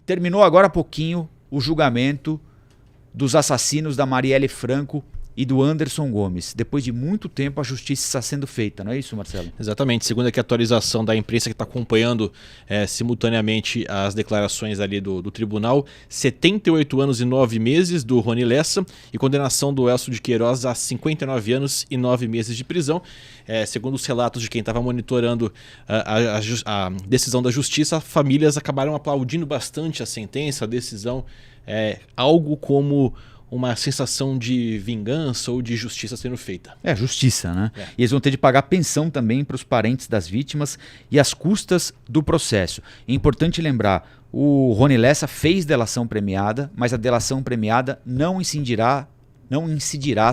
Terminou agora há pouquinho o julgamento dos assassinos da Marielle Franco e do Anderson Gomes. Depois de muito tempo a justiça está sendo feita, não é isso, Marcelo? Exatamente, segundo aqui a atualização da imprensa que está acompanhando simultaneamente as declarações ali do tribunal, 78 anos e 9 meses do Rony Lessa e condenação do Elcio de Queiroz a 59 anos e 9 meses de prisão. Segundo os relatos de quem estava monitorando a decisão da justiça, famílias acabaram aplaudindo bastante a sentença, a decisão, algo como uma sensação de vingança ou de justiça sendo feita. Justiça, né? E eles vão ter de pagar pensão também para os parentes das vítimas e as custas do processo. É importante lembrar, o Rony Lessa fez delação premiada, mas a delação premiada não incidirá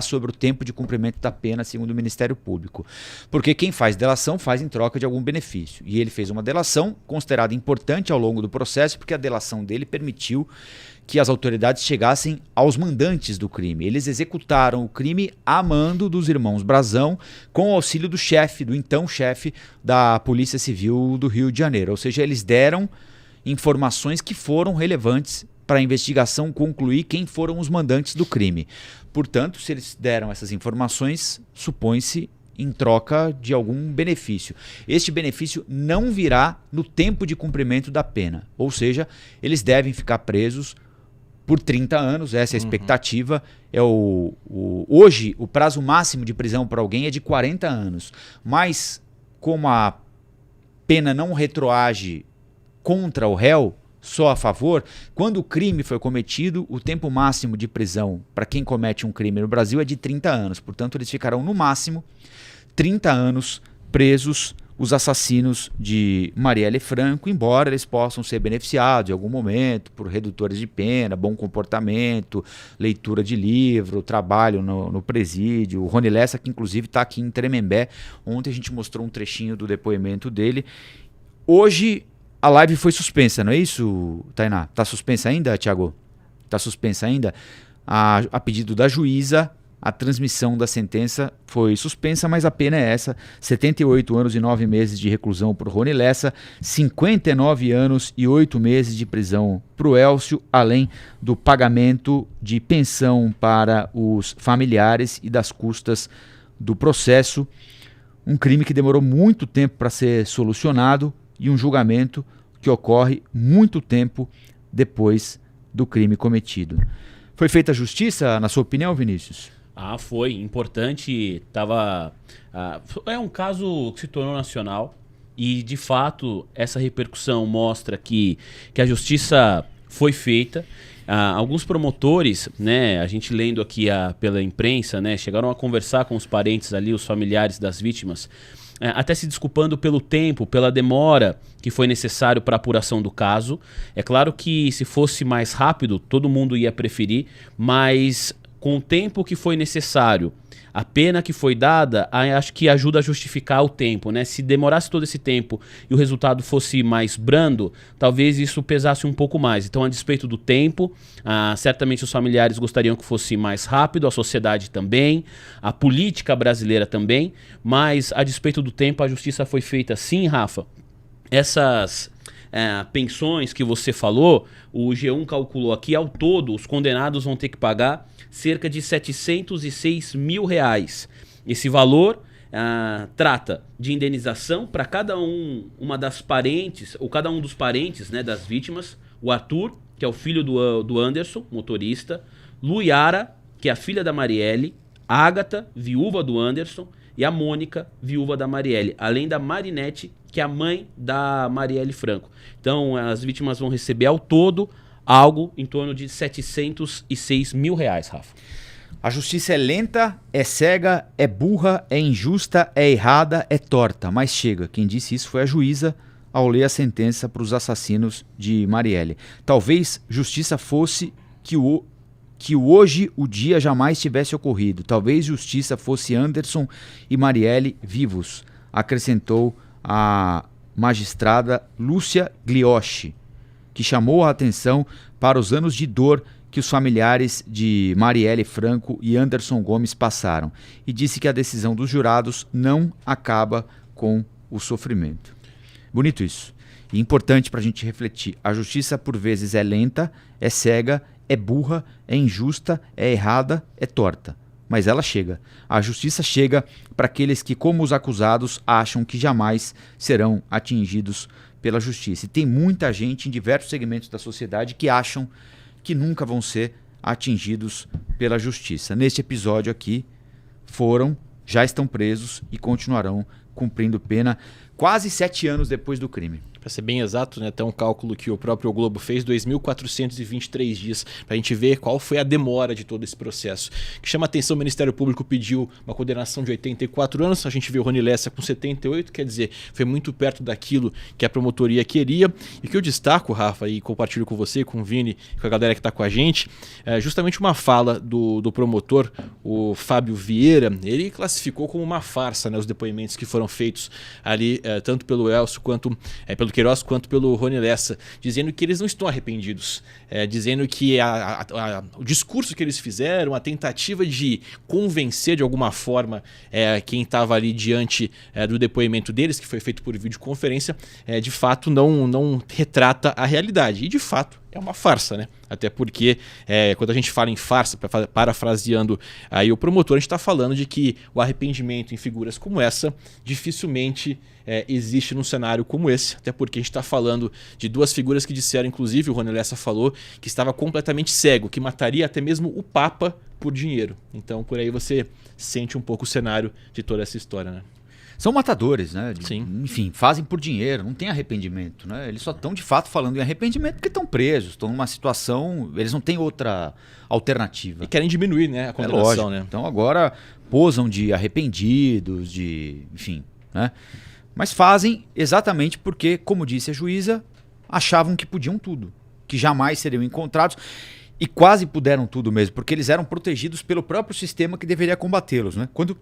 sobre o tempo de cumprimento da pena, segundo o Ministério Público. Porque quem faz delação faz em troca de algum benefício. E ele fez uma delação considerada importante ao longo do processo, porque a delação dele permitiu que as autoridades chegassem aos mandantes do crime. Eles executaram o crime a mando dos irmãos Brazão, com o auxílio do chefe, do então chefe da Polícia Civil do Rio de Janeiro. Ou seja, eles deram informações que foram relevantes para a investigação concluir quem foram os mandantes do crime. Portanto, se eles deram essas informações, supõe-se em troca de algum benefício. Este benefício não virá no tempo de cumprimento da pena. Ou seja, eles devem ficar presos por 30 anos, essa é a expectativa. Hoje, o prazo máximo de prisão para alguém é de 40 anos. Mas, como a pena não retroage contra o réu, só a favor, quando o crime foi cometido, o tempo máximo de prisão para quem comete um crime no Brasil é de 30 anos. Portanto, eles ficarão no máximo 30 anos presos, os assassinos de Marielle Franco, embora eles possam ser beneficiados em algum momento por redutores de pena, bom comportamento, leitura de livro, trabalho no presídio. O Rony Lessa, que inclusive está aqui em Tremembé, ontem a gente mostrou um trechinho do depoimento dele. Hoje a live foi suspensa, não é isso, Tainá? Está suspensa ainda, Thiago? Está suspensa ainda? A pedido da juíza, a transmissão da sentença foi suspensa, mas a pena é essa: 78 anos e 9 meses de reclusão para o Rony Lessa, 59 anos e 8 meses de prisão para o Elcio, além do pagamento de pensão para os familiares e das custas do processo. Um crime que demorou muito tempo para ser solucionado e um julgamento que ocorre muito tempo depois do crime cometido. Foi feita justiça, na sua opinião, Vinícius? Foi importante. É um caso que se tornou nacional e, de fato, essa repercussão mostra que a justiça foi feita. Alguns promotores, né, a gente lendo aqui pela imprensa, né, chegaram a conversar com os parentes ali, os familiares das vítimas, até se desculpando pelo tempo, pela demora que foi necessário para a apuração do caso. É claro que se fosse mais rápido, todo mundo ia preferir, mas com o tempo que foi necessário, a pena que foi dada, acho que ajuda a justificar o tempo, né? Se demorasse todo esse tempo e o resultado fosse mais brando, talvez isso pesasse um pouco mais. Então, a despeito do tempo, certamente os familiares gostariam que fosse mais rápido, a sociedade também, a política brasileira também, mas a despeito do tempo, a justiça foi feita sim, Rafa. Essas pensões que você falou, o G1 calculou aqui, ao todo, os condenados vão ter que pagar cerca de R$706 mil. Esse valor trata de indenização para uma das parentes, ou cada um dos parentes, né, das vítimas: o Arthur, que é o filho do Anderson, motorista; Luiara, que é a filha da Marielle; Ágata, viúva do Anderson; e a Mônica, viúva da Marielle, além da Marinete, que é a mãe da Marielle Franco. Então, as vítimas vão receber ao todo algo em torno de R$706 mil, Rafa. A justiça é lenta, é cega, é burra, é injusta, é errada, é torta. Mas chega, quem disse isso foi a juíza ao ler a sentença para os assassinos de Marielle. Talvez justiça fosse que hoje o dia jamais tivesse ocorrido. Talvez justiça fosse Anderson e Marielle vivos, acrescentou a magistrada Lúcia Glioshi, que chamou a atenção para os anos de dor que os familiares de Marielle Franco e Anderson Gomes passaram, e disse que a decisão dos jurados não acaba com o sofrimento. Bonito isso. E importante para a gente refletir, a justiça por vezes é lenta, é cega, é burra, é injusta, é errada, é torta. Mas ela chega. A justiça chega para aqueles que, como os acusados, acham que jamais serão atingidos pela justiça. E tem muita gente em diversos segmentos da sociedade que acham que nunca vão ser atingidos pela justiça. Neste episódio aqui, já estão presos e continuarão cumprindo pena quase 7 anos depois do crime. Para ser bem exato, né, até um cálculo que o próprio Globo fez, 2.423 dias, para a gente ver qual foi a demora de todo esse processo. O que chama a atenção, o Ministério Público pediu uma condenação de 84 anos, a gente vê o Rony Lessa com 78, quer dizer, foi muito perto daquilo que a promotoria queria. E o que eu destaco, Rafa, e compartilho com você, com o Vini, com a galera que está com a gente, é justamente uma fala do promotor, o Fábio Vieira. Ele classificou como uma farsa, né, os depoimentos que foram feitos ali, tanto pelo Elcio quanto pelo Queiroz quanto pelo Rony Lessa, dizendo que eles não estão arrependidos, dizendo que o discurso que eles fizeram, a tentativa de convencer de alguma forma quem estava ali diante do depoimento deles, que foi feito por videoconferência, de fato não retrata a realidade. E de fato é uma farsa, né? Até porque quando a gente fala em farsa, parafraseando aí o promotor, a gente está falando de que o arrependimento em figuras como essa dificilmente existe num cenário como esse, até porque a gente está falando de duas figuras que disseram, inclusive o Rony Lessa falou, que estava completamente cego, que mataria até mesmo o Papa por dinheiro. Então por aí você sente um pouco o cenário de toda essa história, né? São matadores, né? Sim. Enfim, fazem por dinheiro, não tem arrependimento, né? Eles só estão de fato falando em arrependimento porque estão presos, estão numa situação, eles não têm outra alternativa. E querem diminuir, né, a condenação, né? Então agora posam de arrependidos, enfim, né? Mas fazem exatamente porque, como disse a juíza, achavam que podiam tudo, que jamais seriam encontrados e quase puderam tudo mesmo, porque eles eram protegidos pelo próprio sistema que deveria combatê-los, né? Quando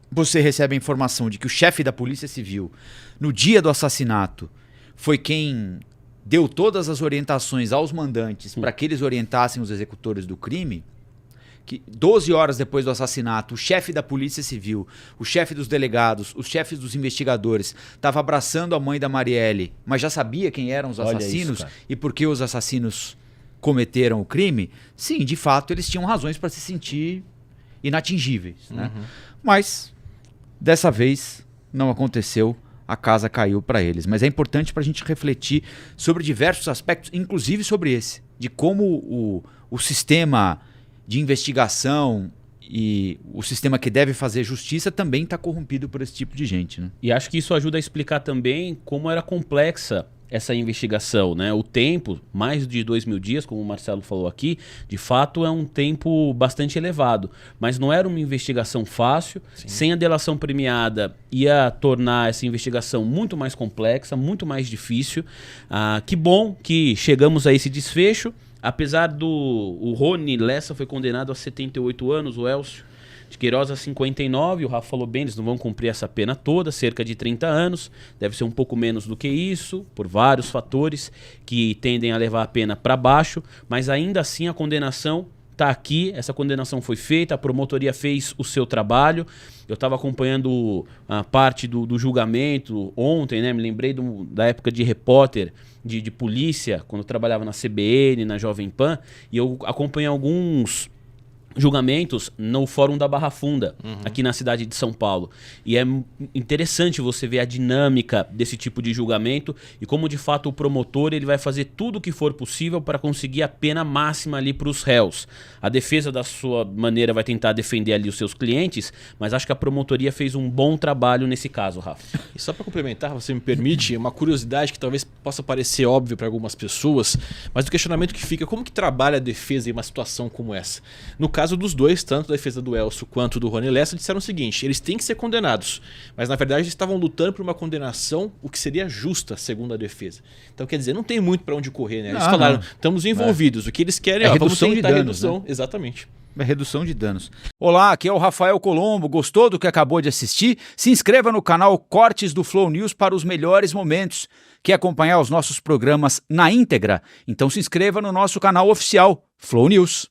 você recebe a informação de que o chefe da Polícia Civil, no dia do assassinato, foi quem deu todas as orientações aos mandantes para que eles orientassem os executores do crime, que 12 horas depois do assassinato, o chefe da Polícia Civil, o chefe dos delegados, os chefes dos investigadores, estava abraçando a mãe da Marielle, mas já sabia quem eram os assassinos e por que os assassinos cometeram o crime, sim, de fato, eles tinham razões para se sentir inatingíveis, né? Mas dessa vez não aconteceu, a casa caiu para eles. Mas é importante para a gente refletir sobre diversos aspectos, inclusive sobre esse, de como o sistema de investigação e o sistema que deve fazer justiça também está corrompido por esse tipo de gente, né? E acho que isso ajuda a explicar também como era complexa essa investigação, né? O tempo, mais de 2.000 dias, como o Marcelo falou aqui, de fato é um tempo bastante elevado. Mas não era uma investigação fácil. Sim. Sem a delação premiada ia tornar essa investigação muito mais complexa, muito mais difícil. Que bom que chegamos a esse desfecho. Apesar o Rony Lessa foi condenado a 78 anos, o Elcio de Queiroz a 59, o Rafa falou bem, eles não vão cumprir essa pena toda, cerca de 30 anos, deve ser um pouco menos do que isso, por vários fatores que tendem a levar a pena para baixo, mas ainda assim a condenação está aqui, essa condenação foi feita, a promotoria fez o seu trabalho. Eu estava acompanhando a parte do julgamento ontem, né? Me lembrei da época de repórter de polícia, quando eu trabalhava na CBN, na Jovem Pan, e eu acompanhei alguns julgamentos no Fórum da Barra Funda, aqui na cidade de São Paulo. E é interessante você ver a dinâmica desse tipo de julgamento e como, de fato, o promotor ele vai fazer tudo o que for possível para conseguir a pena máxima ali para os réus. A defesa, da sua maneira, vai tentar defender ali os seus clientes, mas acho que a promotoria fez um bom trabalho nesse caso, Rafa. E só para complementar, você me permite, uma curiosidade que talvez possa parecer óbvia para algumas pessoas, mas o questionamento que fica, como que trabalha a defesa em uma situação como essa? No caso dos dois, tanto da defesa do Elcio quanto do Rony Lessa, disseram o seguinte: eles têm que ser condenados, mas na verdade eles estavam lutando por uma condenação o que seria justa, segundo a defesa. Então quer dizer, não tem muito para onde correr, né? Eles falaram, estamos envolvidos, o que eles querem é redução de danos, redução, né? Exatamente. É redução de danos. Olá, aqui é o Rafael Colombo. Gostou do que acabou de assistir? Se inscreva no canal Cortes do Flow News para os melhores momentos. Quer acompanhar os nossos programas na íntegra? Então se inscreva no nosso canal oficial, Flow News.